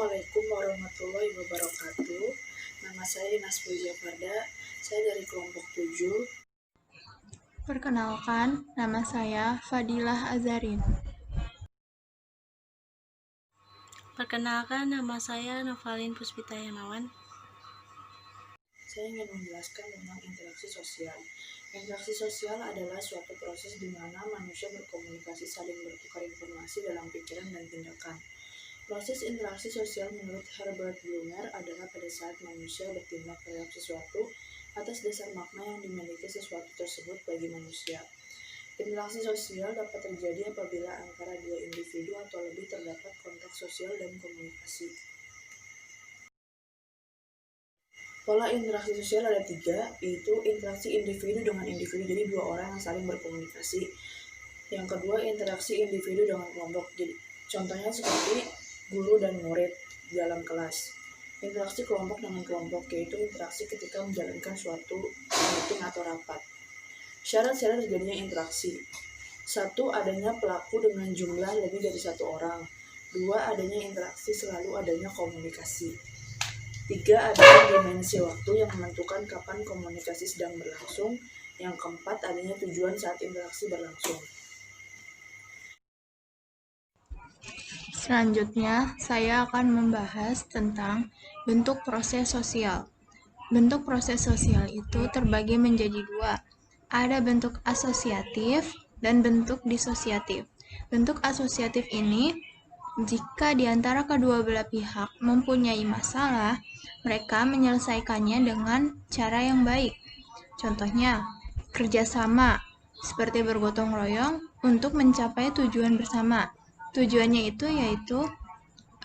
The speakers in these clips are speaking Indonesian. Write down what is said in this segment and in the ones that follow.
Assalamualaikum warahmatullahi wabarakatuh. Nama saya Nasbul Jafarda, saya dari kelompok 7. Perkenalkan, nama saya Fadilah Azarin. Perkenalkan, nama saya Novalin Puspita Yamawan. Saya ingin menjelaskan tentang interaksi sosial. Interaksi sosial adalah suatu proses di mana manusia berkomunikasi saling bertukar informasi dalam pikiran dan tindakan. Proses interaksi sosial menurut Herbert Blumer adalah pada saat manusia bertindak terhadap sesuatu atas dasar makna yang dimiliki sesuatu tersebut bagi manusia. Interaksi sosial dapat terjadi apabila antara dua individu atau lebih terdapat kontak sosial dan komunikasi. Pola interaksi sosial ada 3, yaitu interaksi individu dengan individu, jadi 2 orang yang saling berkomunikasi. Yang kedua, interaksi individu dengan kelompok, jadi contohnya seperti guru dan murid dalam kelas. Interaksi kelompok dengan kelompok, yaitu interaksi ketika menjalankan suatu meeting atau rapat. Syarat-syarat terjadinya interaksi. 1. Adanya pelaku dengan jumlah lebih dari 1 orang. 2. Adanya interaksi, selalu adanya komunikasi. 3. Adanya dimensi waktu yang menentukan kapan komunikasi sedang berlangsung. Yang keempat, adanya tujuan saat interaksi berlangsung. Selanjutnya, saya akan membahas tentang bentuk proses sosial. Bentuk proses sosial itu terbagi menjadi 2. Ada bentuk asosiatif dan bentuk disosiatif. Bentuk asosiatif ini, jika di antara kedua belah pihak mempunyai masalah, mereka menyelesaikannya dengan cara yang baik. Contohnya, kerjasama, seperti bergotong royong untuk mencapai tujuan bersama. Tujuannya itu yaitu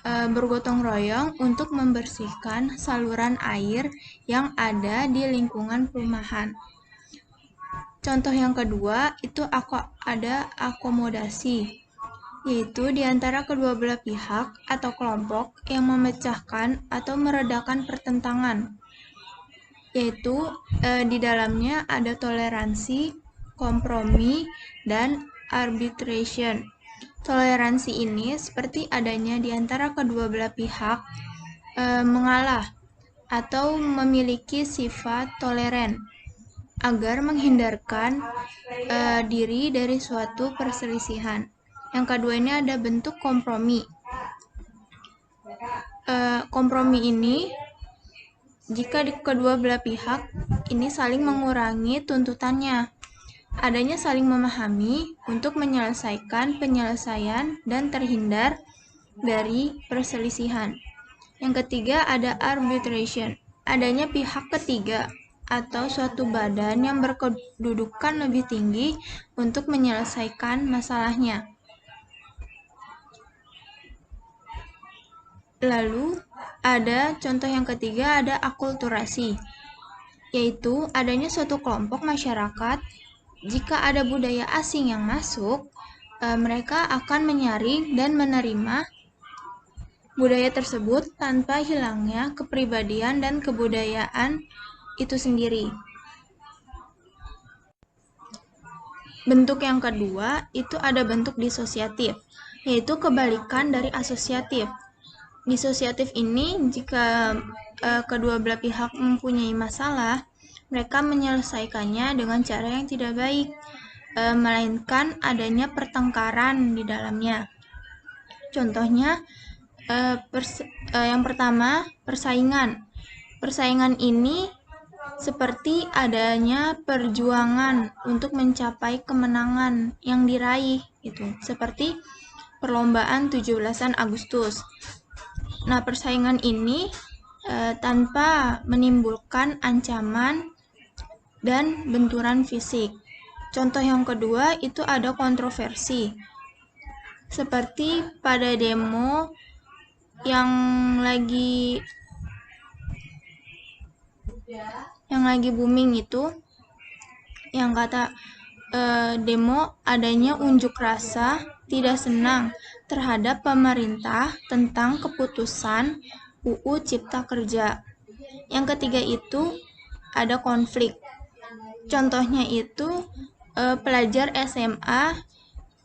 bergotong royong untuk membersihkan saluran air yang ada di lingkungan perumahan. Contoh yang kedua itu ada akomodasi, yaitu di antara kedua belah pihak atau kelompok yang memecahkan atau meredakan pertentangan, yaitu di dalamnya ada toleransi, kompromi, dan arbitration. Toleransi ini seperti adanya di antara kedua belah pihak mengalah atau memiliki sifat toleran agar menghindarkan diri dari suatu perselisihan. Yang kedua ini ada bentuk kompromi. Kompromi ini jika di kedua belah pihak ini saling mengurangi tuntutannya, adanya saling memahami untuk menyelesaikan penyelesaian dan terhindar dari perselisihan. Yang ketiga ada arbitration, adanya pihak ketiga atau suatu badan yang berkedudukan lebih tinggi untuk menyelesaikan masalahnya. Lalu ada contoh yang ketiga ada akulturasi, yaitu adanya suatu kelompok masyarakat. Jika ada budaya asing yang masuk, mereka akan menyaring dan menerima budaya tersebut tanpa hilangnya kepribadian dan kebudayaan itu sendiri. Bentuk yang kedua itu ada bentuk disosiatif, yaitu kebalikan dari asosiatif. Disosiatif ini jika kedua belah pihak mempunyai masalah, mereka menyelesaikannya dengan cara yang tidak baik, melainkan adanya pertengkaran di dalamnya. Contohnya, yang pertama, persaingan. Persaingan ini seperti adanya perjuangan untuk mencapai kemenangan yang diraih, gitu. Seperti perlombaan 17-an Agustus. Nah, persaingan ini tanpa menimbulkan ancaman dan benturan fisik. Contoh yang kedua itu ada kontroversi. Seperti pada demo yang lagi booming itu, yang kata demo adanya unjuk rasa tidak senang terhadap pemerintah tentang keputusan UU Cipta Kerja. Yang ketiga itu ada konflik. Contohnya itu pelajar SMA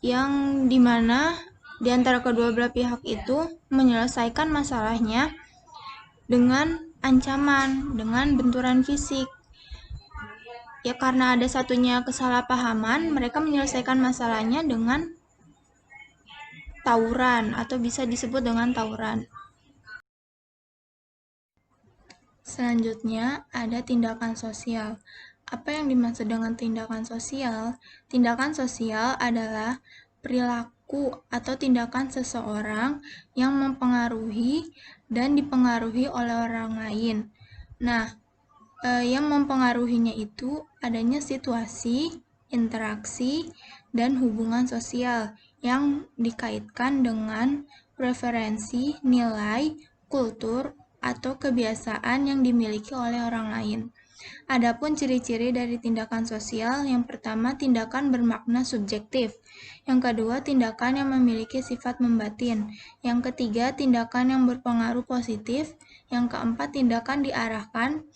yang dimana di antara kedua belah pihak itu menyelesaikan masalahnya dengan ancaman, dengan benturan fisik. Ya karena ada satunya kesalahpahaman, mereka menyelesaikan masalahnya dengan tawuran atau bisa disebut dengan tawuran. Selanjutnya ada tindakan sosial. Apa yang dimaksud dengan tindakan sosial? Tindakan sosial adalah perilaku atau tindakan seseorang yang mempengaruhi dan dipengaruhi oleh orang lain. Nah, yang mempengaruhinya itu adanya situasi, interaksi, dan hubungan sosial yang dikaitkan dengan preferensi, nilai, kultur, atau kebiasaan yang dimiliki oleh orang lain. Adapun ciri-ciri dari tindakan sosial, yang pertama tindakan bermakna subjektif, yang kedua tindakan yang memiliki sifat membatin, yang ketiga tindakan yang berpengaruh positif, yang keempat tindakan diarahkan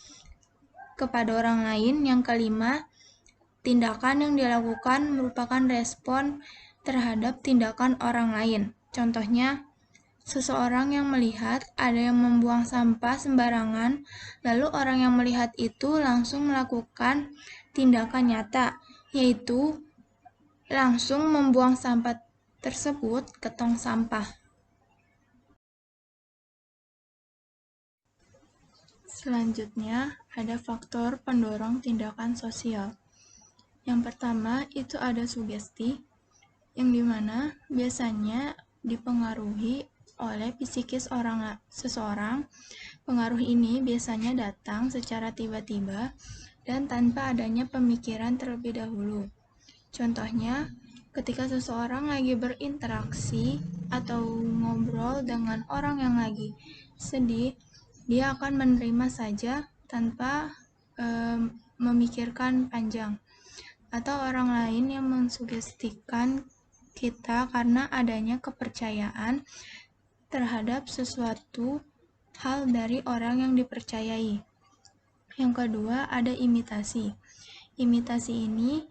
kepada orang lain, yang kelima tindakan yang dilakukan merupakan respon terhadap tindakan orang lain. Contohnya, seseorang yang melihat ada yang membuang sampah sembarangan, lalu orang yang melihat itu langsung melakukan tindakan nyata, yaitu langsung membuang sampah tersebut ke tong sampah. Selanjutnya, ada faktor pendorong tindakan sosial. Yang pertama, itu ada sugesti, yang dimana biasanya dipengaruhi oleh psikis seseorang. Pengaruh ini biasanya datang secara tiba-tiba dan tanpa adanya pemikiran terlebih dahulu. Contohnya, ketika seseorang lagi berinteraksi atau ngobrol dengan orang yang lagi sedih, dia akan menerima saja tanpa memikirkan panjang. Atau orang lain yang mensugestikan kita karena adanya kepercayaan terhadap sesuatu hal dari orang yang dipercayai. Yang kedua, ada imitasi. Imitasi ini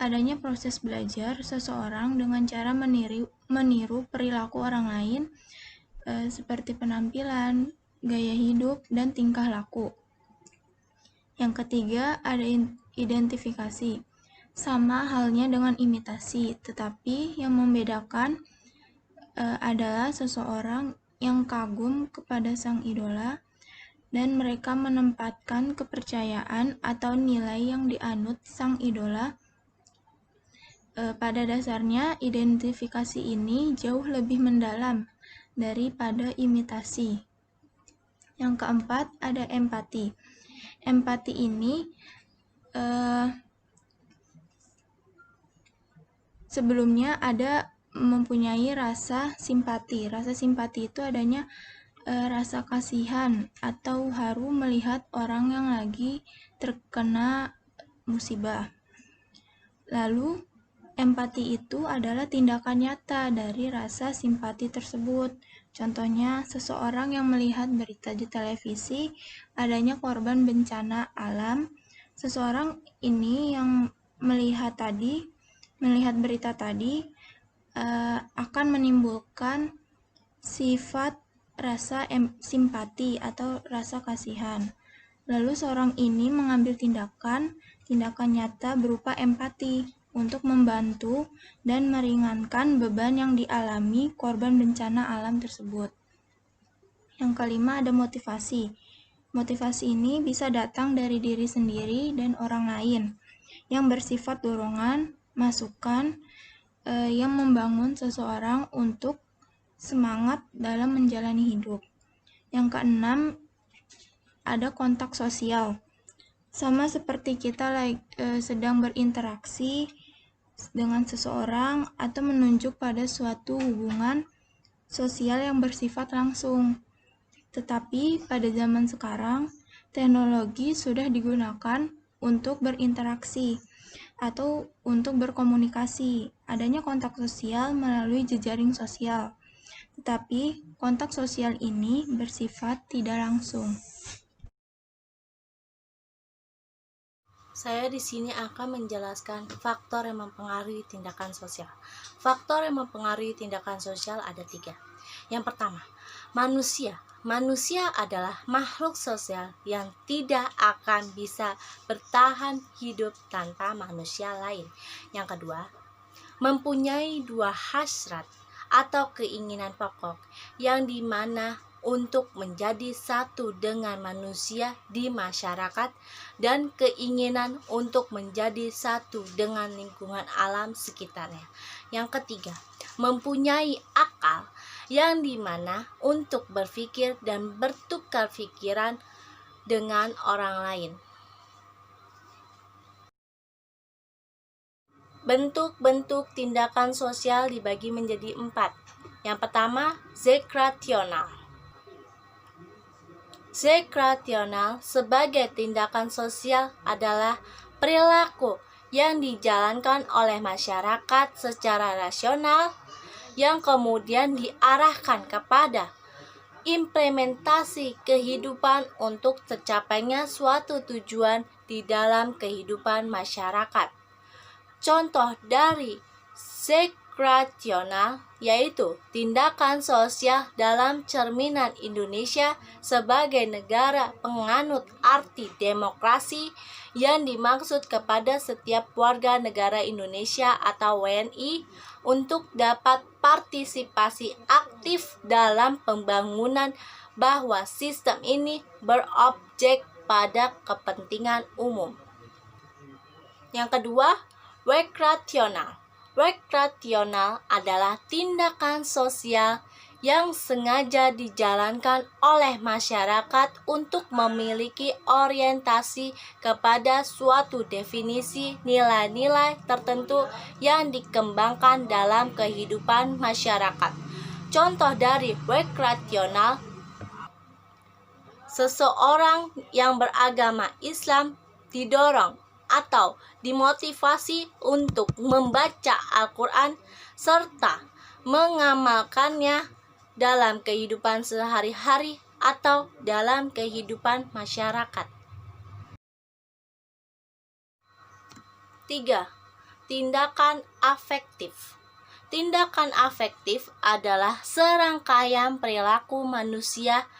adanya proses belajar seseorang dengan cara meniru perilaku orang lain seperti penampilan, gaya hidup, dan tingkah laku. Yang ketiga, ada identifikasi. Sama halnya dengan imitasi, tetapi yang membedakan adalah seseorang yang kagum kepada sang idola dan mereka menempatkan kepercayaan atau nilai yang dianut sang idola. Pada dasarnya, identifikasi ini jauh lebih mendalam daripada imitasi. Yang keempat, ada empati. Empati ini sebelumnya ada mempunyai rasa simpati. Rasa simpati itu adanya rasa kasihan atau haru melihat orang yang lagi terkena musibah. Lalu, empati itu adalah tindakan nyata dari rasa simpati tersebut. Contohnya, seseorang yang melihat berita di televisi adanya korban bencana alam. Seseorang ini yang melihat berita tadi akan menimbulkan sifat rasa simpati atau rasa kasihan. Lalu seorang ini mengambil tindakan nyata berupa empati untuk membantu dan meringankan beban yang dialami korban bencana alam tersebut. Yang kelima, ada motivasi. Motivasi ini bisa datang dari diri sendiri dan orang lain yang bersifat dorongan, masukan yang membangun seseorang untuk semangat dalam menjalani hidup. Yang keenam, ada kontak sosial. Sama seperti kita sedang berinteraksi dengan seseorang atau menunjuk pada suatu hubungan sosial yang bersifat langsung. Tetapi pada zaman sekarang, teknologi sudah digunakan untuk berinteraksi atau untuk berkomunikasi. Adanya kontak sosial melalui jejaring sosial. Tetapi kontak sosial ini bersifat tidak langsung. Saya di sini akan menjelaskan faktor yang mempengaruhi tindakan sosial. Faktor yang mempengaruhi tindakan sosial ada 3. Yang pertama, manusia. Manusia adalah makhluk sosial yang tidak akan bisa bertahan hidup tanpa manusia lain. Yang kedua, mempunyai 2 hasrat atau keinginan pokok yang dimana untuk menjadi satu dengan manusia di masyarakat dan keinginan untuk menjadi satu dengan lingkungan alam sekitarnya. Yang ketiga, mempunyai akal yang dimana untuk berpikir dan bertukar pikiran dengan orang lain. Bentuk-bentuk tindakan sosial dibagi menjadi 4. Yang pertama, rekreasional. Rekreasional sebagai tindakan sosial adalah perilaku yang dijalankan oleh masyarakat secara rasional yang kemudian diarahkan kepada implementasi kehidupan untuk tercapainya suatu tujuan di dalam kehidupan masyarakat. Contoh dari rekreasional yaitu tindakan sosial dalam cerminan Indonesia sebagai negara penganut arti demokrasi yang dimaksud kepada setiap warga negara Indonesia atau WNI untuk dapat partisipasi aktif dalam pembangunan bahwa sistem ini berobjek pada kepentingan umum. Yang kedua, rekreasional. Rekreasional adalah tindakan sosial yang sengaja dijalankan oleh masyarakat untuk memiliki orientasi kepada suatu definisi nilai-nilai tertentu yang dikembangkan dalam kehidupan masyarakat. Contoh dari rekreasional, seseorang yang beragama Islam didorong atau dimotivasi untuk membaca Al-Quran serta mengamalkannya dalam kehidupan sehari-hari atau dalam kehidupan masyarakat. 3. Tindakan afektif. Tindakan afektif adalah serangkaian perilaku manusia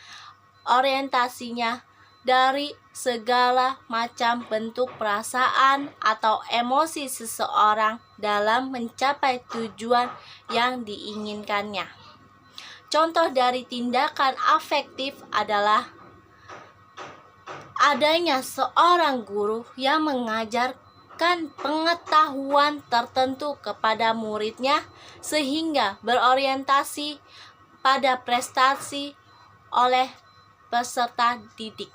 orientasinya dari segala macam bentuk perasaan atau emosi seseorang dalam mencapai tujuan yang diinginkannya. Contoh dari tindakan afektif adalah adanya seorang guru yang mengajarkan pengetahuan tertentu kepada muridnya sehingga berorientasi pada prestasi oleh peserta didik.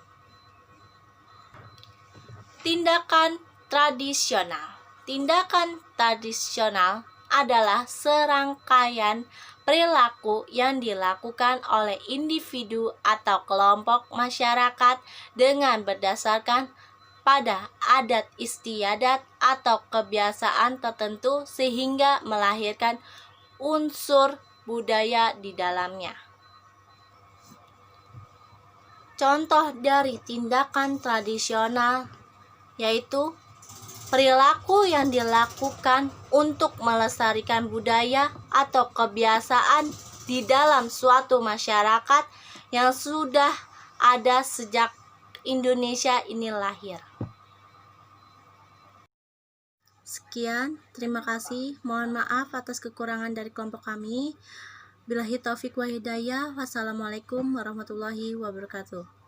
Tindakan tradisional. Tindakan tradisional adalah serangkaian perilaku yang dilakukan oleh individu atau kelompok masyarakat dengan berdasarkan pada adat istiadat atau kebiasaan tertentu sehingga melahirkan unsur budaya di dalamnya. Contoh dari tindakan tradisional yaitu perilaku yang dilakukan untuk melestarikan budaya atau kebiasaan di dalam suatu masyarakat yang sudah ada sejak Indonesia ini lahir. Sekian, terima kasih. Mohon maaf atas kekurangan dari kelompok kami. Billahi taufik wa hidayah. Wassalamualaikum warahmatullahi wabarakatuh.